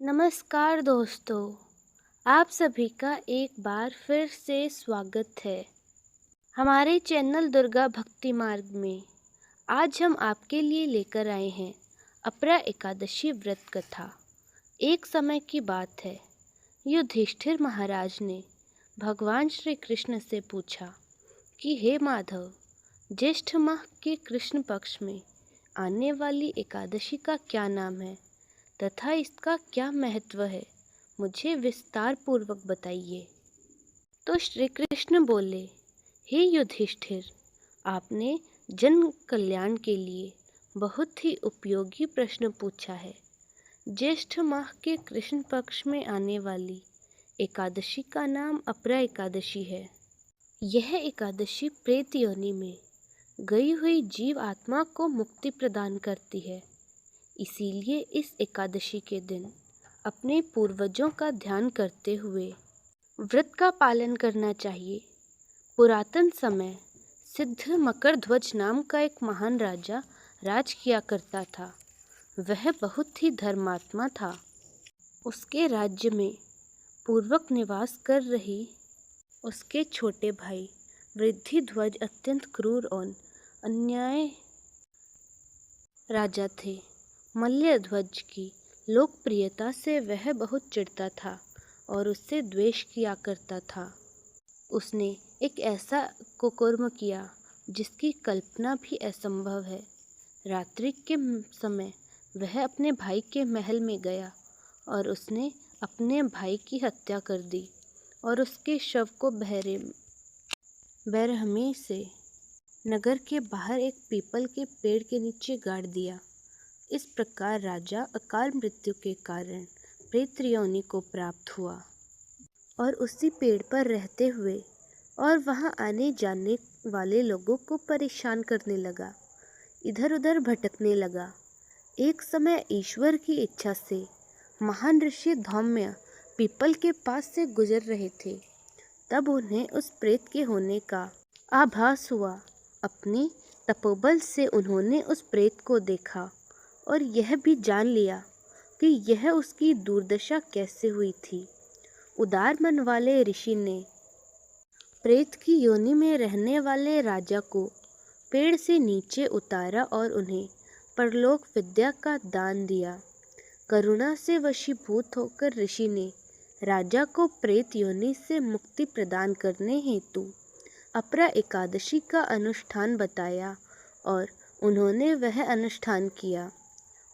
नमस्कार दोस्तों, आप सभी का एक बार फिर से स्वागत है हमारे चैनल दुर्गा भक्ति मार्ग में। आज हम आपके लिए लेकर आए हैं अपरा एकादशी व्रत कथा। एक समय की बात है, युधिष्ठिर महाराज ने भगवान श्री कृष्ण से पूछा कि हे माधव, ज्येष्ठ माह के कृष्ण पक्ष में आने वाली एकादशी का क्या नाम है तथा इसका क्या महत्व है, मुझे विस्तार पूर्वक बताइए। तो श्री कृष्ण बोले, हे युधिष्ठिर, आपने जन कल्याण के लिए बहुत ही उपयोगी प्रश्न पूछा है। ज्येष्ठ माह के कृष्ण पक्ष में आने वाली एकादशी का नाम अपरा एकादशी है। यह एकादशी प्रेत योनि में गई हुई जीव आत्मा को मुक्ति प्रदान करती है। इसीलिए इस एकादशी के दिन अपने पूर्वजों का ध्यान करते हुए व्रत का पालन करना चाहिए। पुरातन समय सिद्ध मकरध्वज नाम का एक महान राजा राज किया करता था। वह बहुत ही धर्मात्मा था। उसके राज्य में पूर्वक निवास कर रही उसके छोटे भाई वृद्धिध्वज अत्यंत क्रूर और अन्याय राजा थे। मल्लध्वज की लोकप्रियता से वह बहुत चिढ़ता था और उससे द्वेष किया करता था। उसने एक ऐसा कुकर्म किया जिसकी कल्पना भी असंभव है। रात्रि के समय वह अपने भाई के महल में गया और उसने अपने भाई की हत्या कर दी और उसके शव को बेरहमी से नगर के बाहर एक पीपल के पेड़ के नीचे गाड़ दिया। इस प्रकार राजा अकाल मृत्यु के कारण प्रेत योनि को प्राप्त हुआ और उसी पेड़ पर रहते हुए और वहां आने जाने वाले लोगों को परेशान करने लगा, इधर उधर भटकने लगा। एक समय ईश्वर की इच्छा से महान ऋषि धौम्य पीपल के पास से गुजर रहे थे। तब उन्हें उस प्रेत के होने का आभास हुआ। अपनी तपोबल से उन्होंने उस प्रेत को देखा और यह भी जान लिया कि यह उसकी दुर्दशा कैसे हुई थी। उदार मन वाले ऋषि ने प्रेत की योनि में रहने वाले राजा को पेड़ से नीचे उतारा और उन्हें परलोक विद्या का दान दिया। करुणा से वशीभूत होकर ऋषि ने राजा को प्रेत योनि से मुक्ति प्रदान करने हेतु अपरा एकादशी का अनुष्ठान बताया और उन्होंने वह अनुष्ठान किया।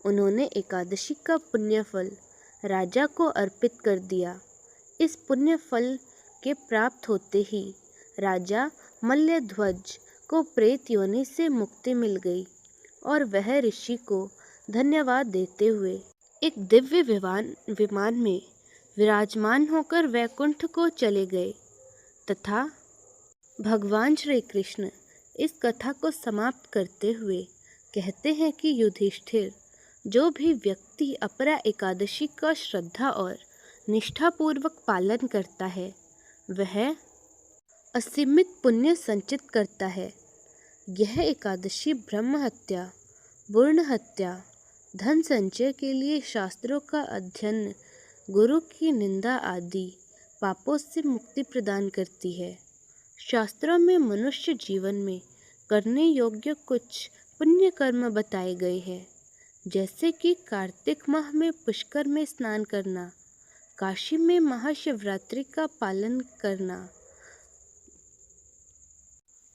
उन्होंने एकादशी का पुण्य फल राजा को अर्पित कर दिया। इस पुण्य फल के प्राप्त होते ही राजा मल्लध्वज को प्रेत योनि से मुक्ति मिल गई और वह ऋषि को धन्यवाद देते हुए एक दिव्य विमान में विराजमान होकर वैकुंठ को चले गए। तथा भगवान श्री कृष्ण इस कथा को समाप्त करते हुए कहते हैं कि युधिष्ठिर, जो भी व्यक्ति अपरा एकादशी का श्रद्धा और निष्ठापूर्वक पालन करता है वह असीमित पुण्य संचित करता है। यह एकादशी ब्रह्म हत्या, भ्रूण हत्या, धन संचय के लिए शास्त्रों का अध्ययन, गुरु की निंदा आदि पापों से मुक्ति प्रदान करती है। शास्त्रों में मनुष्य जीवन में करने योग्य कुछ पुण्य कर्म बताए गए हैं, जैसे कि कार्तिक माह में पुष्कर में स्नान करना, काशी में महाशिवरात्रि का पालन करना,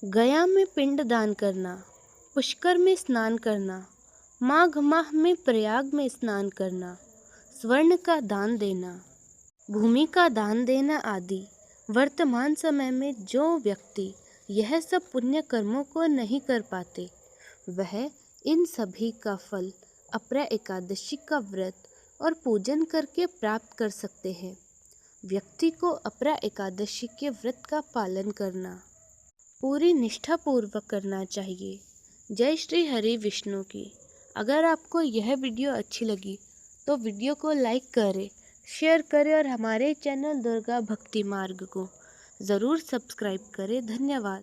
गया में पिंड दान करना, पुष्कर में स्नान करना, माघ माह में प्रयाग में स्नान करना, स्वर्ण का दान देना, भूमि का दान देना आदि। वर्तमान समय में जो व्यक्ति यह सब पुण्य कर्मों को नहीं कर पाते, वह इन सभी का फल अपरा एकादशी का व्रत और पूजन करके प्राप्त कर सकते हैं। व्यक्ति को अपरा एकादशी के व्रत का पालन करना पूरी निष्ठा पूर्वक करना चाहिए। जय श्री हरि विष्णु की। अगर आपको यह वीडियो अच्छी लगी तो वीडियो को लाइक करें, शेयर करें और हमारे चैनल दुर्गा भक्ति मार्ग को ज़रूर सब्सक्राइब करें। धन्यवाद।